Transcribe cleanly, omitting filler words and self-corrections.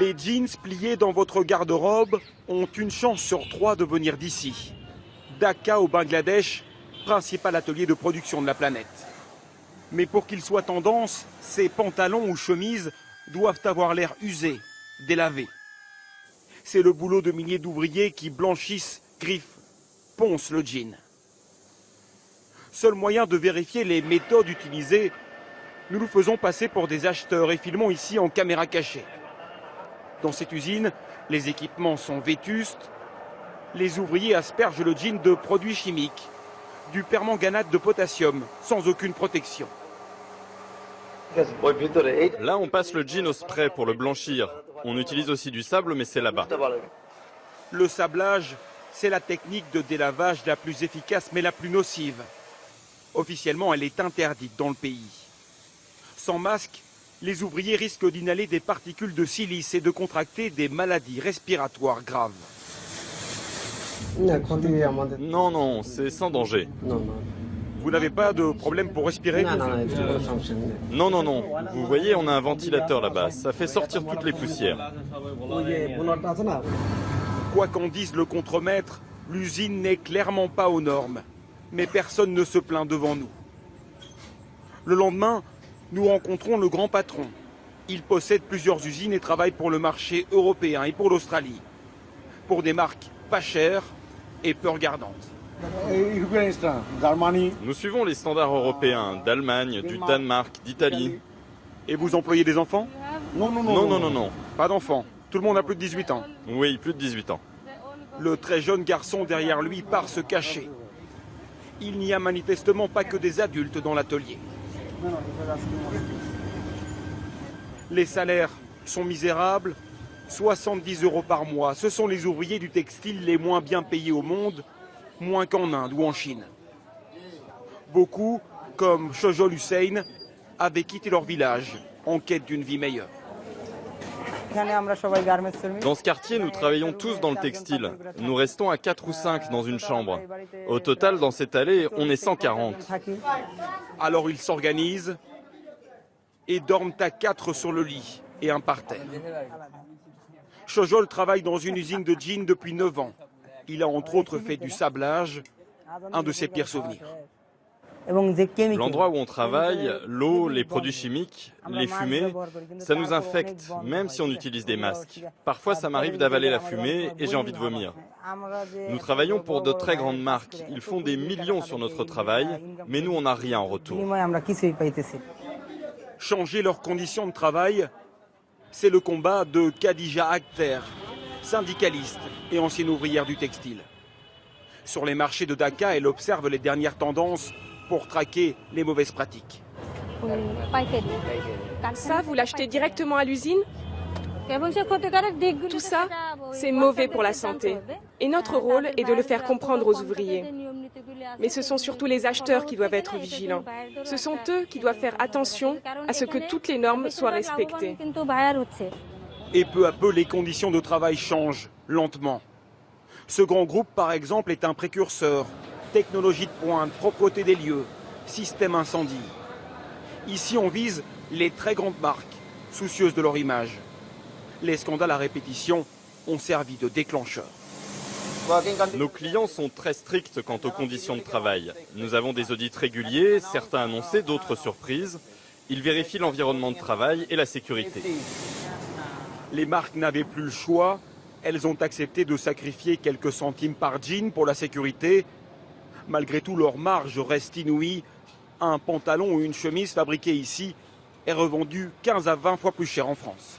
Les jeans pliés dans votre garde-robe ont une chance sur 3 de venir d'ici. Dhaka au Bangladesh, principal atelier de production de la planète. Mais pour qu'ils soient tendance, ces pantalons ou chemises doivent avoir l'air usés, délavés. C'est le boulot de milliers d'ouvriers qui blanchissent, griffent, poncent le jean. Seul moyen de vérifier les méthodes utilisées, nous nous faisons passer pour des acheteurs et filmons ici en caméra cachée. Dans cette usine, les équipements sont vétustes. Les ouvriers aspergent le jean de produits chimiques, du permanganate de potassium, sans aucune protection. Là, on passe le jean au spray pour le blanchir. On utilise aussi du sable, mais c'est là-bas. Le sablage, c'est la technique de délavage la plus efficace mais la plus nocive. Officiellement, elle est interdite dans le pays. Sans masque, les ouvriers risquent d'inhaler des particules de silice et de contracter des maladies respiratoires graves. Non, non, c'est sans danger. Vous n'avez pas de problème pour respirer? Non, non, non. Vous voyez, on a un ventilateur là-bas. Ça fait sortir toutes les poussières. Quoi qu'en dise le contremaître, l'usine n'est clairement pas aux normes. Mais personne ne se plaint devant nous. Le lendemain, nous rencontrons le grand patron. Il possède plusieurs usines et travaille pour le marché européen et pour l'Australie. Pour des marques pas chères et peu regardantes. Nous suivons les standards européens d'Allemagne, du Danemark, d'Italie. Et vous employez des enfants? Non, non, non, non. Pas d'enfants. Tout le monde a plus de 18 ans. Oui, plus de 18 ans. Le très jeune garçon derrière lui part se cacher. Il n'y a manifestement pas que des adultes dans l'atelier. Les salaires sont misérables, 70 € par mois. Ce sont les ouvriers du textile les moins bien payés au monde, moins qu'en Inde ou en Chine. Beaucoup, comme Shojol Hussein, avaient quitté leur village en quête d'une vie meilleure. Dans ce quartier, nous travaillons tous dans le textile. Nous restons à 4 ou 5 dans une chambre. Au total, dans cette allée, on est 140. Alors ils s'organisent et dorment à 4 sur le lit et un par terre. Shojol travaille dans une usine de jeans depuis 9 ans. Il a entre autres fait du sablage, un de ses pires souvenirs. L'endroit où on travaille, l'eau, les produits chimiques, les fumées, ça nous infecte, même si on utilise des masques. Parfois, ça m'arrive d'avaler la fumée et j'ai envie de vomir. Nous travaillons pour de très grandes marques. Ils font des millions sur notre travail, mais nous, on n'a rien en retour. Changer leurs conditions de travail, c'est le combat de Khadija Akhter, syndicaliste et ancienne ouvrière du textile. Sur les marchés de Dhaka, elle observe les dernières tendances pour traquer les mauvaises pratiques. Ça, vous l'achetez directement à l'usine? Tout ça, c'est mauvais pour la santé. Et notre rôle est de le faire comprendre aux ouvriers. Mais ce sont surtout les acheteurs qui doivent être vigilants. Ce sont eux qui doivent faire attention à ce que toutes les normes soient respectées. Et peu à peu, les conditions de travail changent, lentement. Ce grand groupe, par exemple, est un précurseur. Technologie de pointe, propreté des lieux, système incendie. Ici, on vise les très grandes marques, soucieuses de leur image. Les scandales à répétition ont servi de déclencheur. Nos clients sont très stricts quant aux conditions de travail. Nous avons des audits réguliers, certains annoncés, d'autres surprises. Ils vérifient l'environnement de travail et la sécurité. Les marques n'avaient plus le choix. Elles ont accepté de sacrifier quelques centimes par jean pour la sécurité. Malgré tout, leur marge reste inouïe. Un pantalon ou une chemise fabriquée ici est revendu 15 à 20 fois plus cher en France.